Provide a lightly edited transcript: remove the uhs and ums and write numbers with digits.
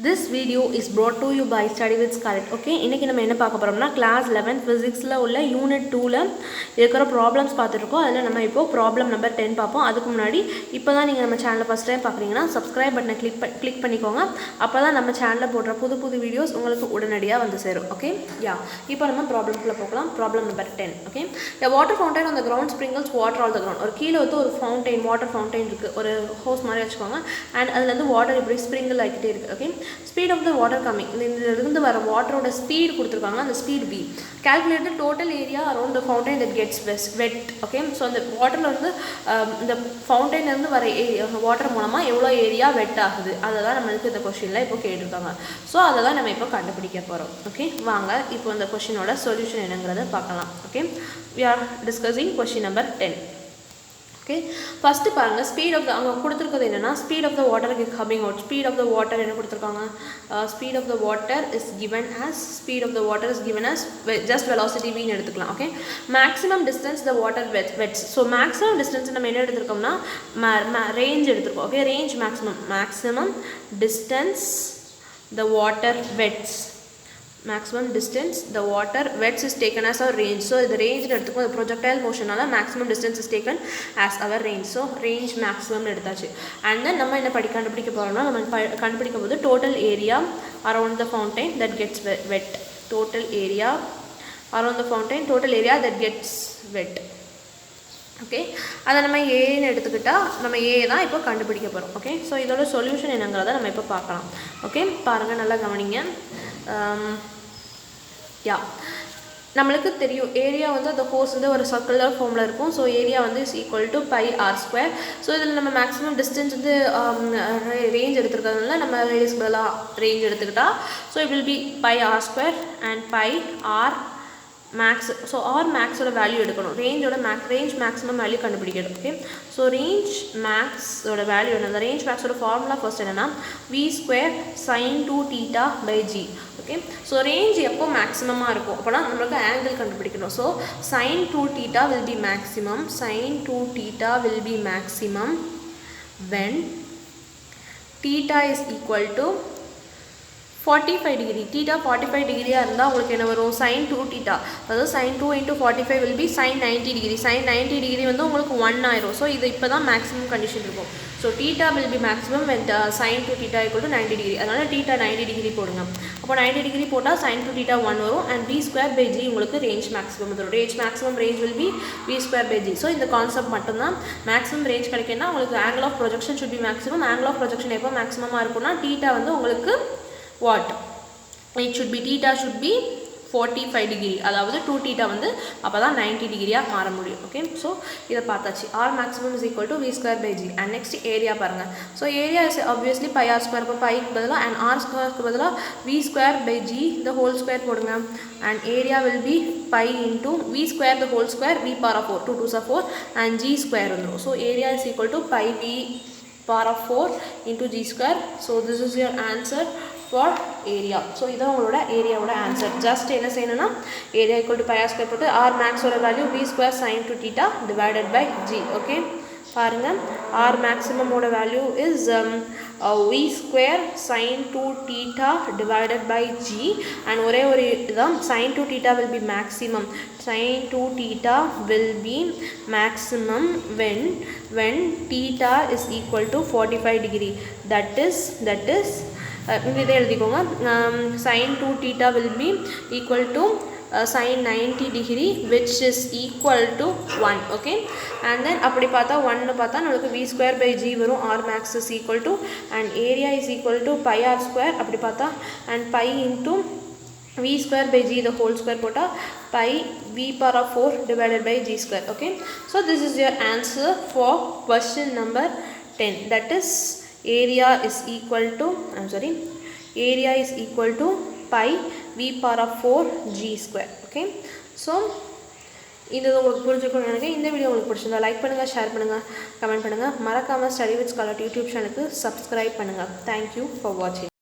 This video is brought to you by Study with Scarlett. Okay, இன்னைக்கு நம்ம என்ன பார்க்க போறோம்னா class 11 physicsல உள்ள unit 2ல இருக்கிற problems பார்த்துட்டு இருக்கோம். அதில் நம்ம இப்போ problem number 10 பார்ப்போம். அதுக்கு முன்னாடி இப்போதான் நீங்கள் நம்ம சேனலை ஃபர்ஸ்ட் டைம் பார்க்குறீங்கன்னா subscribe பட்டனை கிளிக் பண்ணிக்கோங்க. அப்போ தான் நம்ம சேனலில் போடுற புது வீடியோஸ் உங்களுக்கு உடனடியாக வந்து சேரும். ஓகே, இப்போ நம்ம ப்ராப்ளம்குள்ளே போகலாம். Problem number 10. Okay, a water fountain on the ground sprinkles water all the ground. ஒரு கீழே வந்து ஒரு ஃபவுண்டைன், வாட்டர் ஃபவுண்டைன் இருக்குது, ஒரு ஹோஸ் மாதிரி வச்சுக்கோங்க. அண்ட் அதுலேருந்து வாட்டர் இப்படி ஸ்ப்ரிங்கிள் ஆகிட்டே இருக்குது. Okay, speed of the water coming, இதிலிருந்து வர வாட்டரோட ஸ்பீட் கொடுத்துருக்காங்க. அந்த speed v. Calculate total area around the fountain that gets wet. Okay, so அந்த வாட்டரில் வந்து இந்த ஃபவுண்டைன்லேருந்து வர வாட்டர் மூலமாக எவ்வளோ ஏரியா வெட் ஆகுது, அதை தான் நம்மளுக்கு இந்த கொஷினில் இப்போ கேட்டிருக்காங்க. ஸோ அதை தான் நம்ம இப்போ கண்டுபிடிக்க போகிறோம். ஓகே, வாங்க இப்போ இந்த கொஷினோட சொல்யூஷன் என்னங்கிறத பார்க்கலாம். Okay, we are discussing question number 10. Okay, first பாருங்கள், ஸ்பீட் ஆஃப் த அங்கே கொடுத்துருக்கிறது என்னென்னா speed of the water coming out. Speed of the water என்ன கொடுத்துருக்காங்க? Speed of the water is given as just velocity வின்னு எடுத்துக்கலாம். Okay, maximum distance the water wets. So maximum distance நம்ம என்ன எடுத்துருக்கோம்னா ரேஞ்ச் எடுத்துருக்கோம். Okay, range maximum distance the water wets. Maximum distance the water wets is taken as our range. So the range எடுத்துக்கும், the projectile motion ஆல maximum distance is taken as our range. So range maximum எடுத்தாச்சு. And then நம்ம என்ன கண்டுபிடிக்க போறோம்னா, நம்ம கண்டுபிடிக்கும் போது total area around the fountain that gets wet. Total area around the fountain, total area that gets wet. Okay, அதை நம்ம ஏன்னு எடுத்துக்கிட்டால் நம்ம ஏ தான் இப்போ கண்டுபிடிக்க போகிறோம். ஓகே, ஸோ இதோட சொல்யூஷன் என்னங்கிறத நம்ம இப்போ பார்க்கலாம். ஓகே, பாருங்கள், நல்லா கவனிங்க. நம்மளுக்கு தெரியும் ஏரியா வந்து அந்த ஹோஸ் வந்து ஒரு சர்க்குலர் ஃபார்மில் இருக்கும். ஸோ ஏரியா வந்து is equal to pi r square. So இதில் நம்ம மேக்ஸிமம் டிஸ்டன்ஸ் வந்து ரேஞ்ச் எடுத்துருக்கிறதுனால நம்ம ரேடியஸ் பதிலாக ரேஞ்ச் எடுத்துக்கிட்டால் so it will be pi r square and pi r max. So r மேக்ஸோட வேல்யூ எடுக்கணும். ரேஞ்ச் மேக்ஸிமம் வேல்யூ கண்டுபிடிக்கணும். ஓகே, ஸோ ரேஞ்ச் மேக்ஸோட வேல்யூ என்ன? அந்த ரேஞ்ச் மேக்ஸோட ஃபார்முலா ஃபர்ஸ்ட் என்னென்னா v square sine 2 theta by g. Okay, so range எப்போ மேக்ஸிமமாக இருக்கும் அப்போனா நம்மளுக்கு ஆங்கிள் கண்டுபிடிக்கணும். So sine 2 theta will be maximum. Sine 2 theta will be maximum when theta is equal to 45 degree. Theta 45 டிகிரியாக இருந்தால் உங்களுக்கு என்ன வரும்? சைன் 2 தீட்டா, அதாவது sine 2 × 45 will be sine 90 degree. Sine 90 degree வந்து உங்களுக்கு 1 ஆயிரும். ஸோ இது இப்போ தான் மேக்ஸிமம் கண்டிஷன் இருக்கும். So theta will be maximum when sine 2 theta equal to 90 degree. அதனால் தீட்டா 90 டிகிரி போடுங்க. அப்போ 90 டிகிரி போட்டால் சைன் 2 தீட்டா 1 வரும். And B square by G உங்களுக்கு ரேஞ்ச் மேக்ஸிமம் வரும். Range will be B square by G. So இந்த concept மட்டும்தான். Maximum range கிடைக்குன்னா உங்களுக்கு angle of projection should be maximum. Angle of projection எப்போ மேக்ஸிமமாக இருக்கும்னா தீட்டா வந்து உங்களுக்கு what it should be theta should be 45 degree, அதாவது 2 தீட்டா வந்து அப்போ தான் 90 டிகிரியாக மாற முடியும். ஓகே, ஸோ இதை பார்த்தாச்சு. R maximum is equal to v square by g. And next area பாருங்கள். So area is obviously pi r square. இப்போ பைக்கு பதிலாக அண்ட் ஆர் ஸ்கொயருக்கு பதிலாக v square by g the whole square போடுங்க. And area will be pi into v square the whole square v power of 4, 2 2s are 4 and g square வந்துடும். So area is equal to pi v power of 4 into G square. So this is your answer for area. So இதான் உங்களோட ஏரியாவோட answer. Just என்ன செய்யணும்னா area equal to pi r square போட்டு r மேக்ஸோட value v square sine 2 theta divided by g. Okay, பாருங்கள், r மேக்ஸிமமோட value is v square sine 2 theta divided by g. And ஒரே ஒரு இதுதான் sine 2 theta will be maximum. Sin 2 theta will be maximum when theta is equal to 45 degree. That is இதை எழுதிக்கோங்க. sin 2 theta will be equal to sin 90 degree which is equal to 1. okay, and then அப்படி பார்த்தா 1 பார்த்தா நமக்கு v square by g வரும். r max is equal to and area is equal to pi r square அப்படி பார்த்தா and pi into v square by g the whole square போட்டா pi v power of 4 divided by g square. okay, so this is your answer for question number 10. that is area is equal to pi v power of 4 g square. okay, so இது உங்களுக்கு புரிஞ்சுக்கணும்னு நினைக்கிறேன். இந்த video உங்களுக்கு பிடிச்சிருந்தா like பண்ணுங்கள், share பண்ணுங்கள், comment பண்ணுங்கள். மறக்காமல் ஸ்டடி வித் ஸ்காலர் யூடியூப் சேனலுக்கு சப்ஸ்கிரைப் பண்ணுங்கள். தேங்க்யூ ஃபார் வாட்சிங்.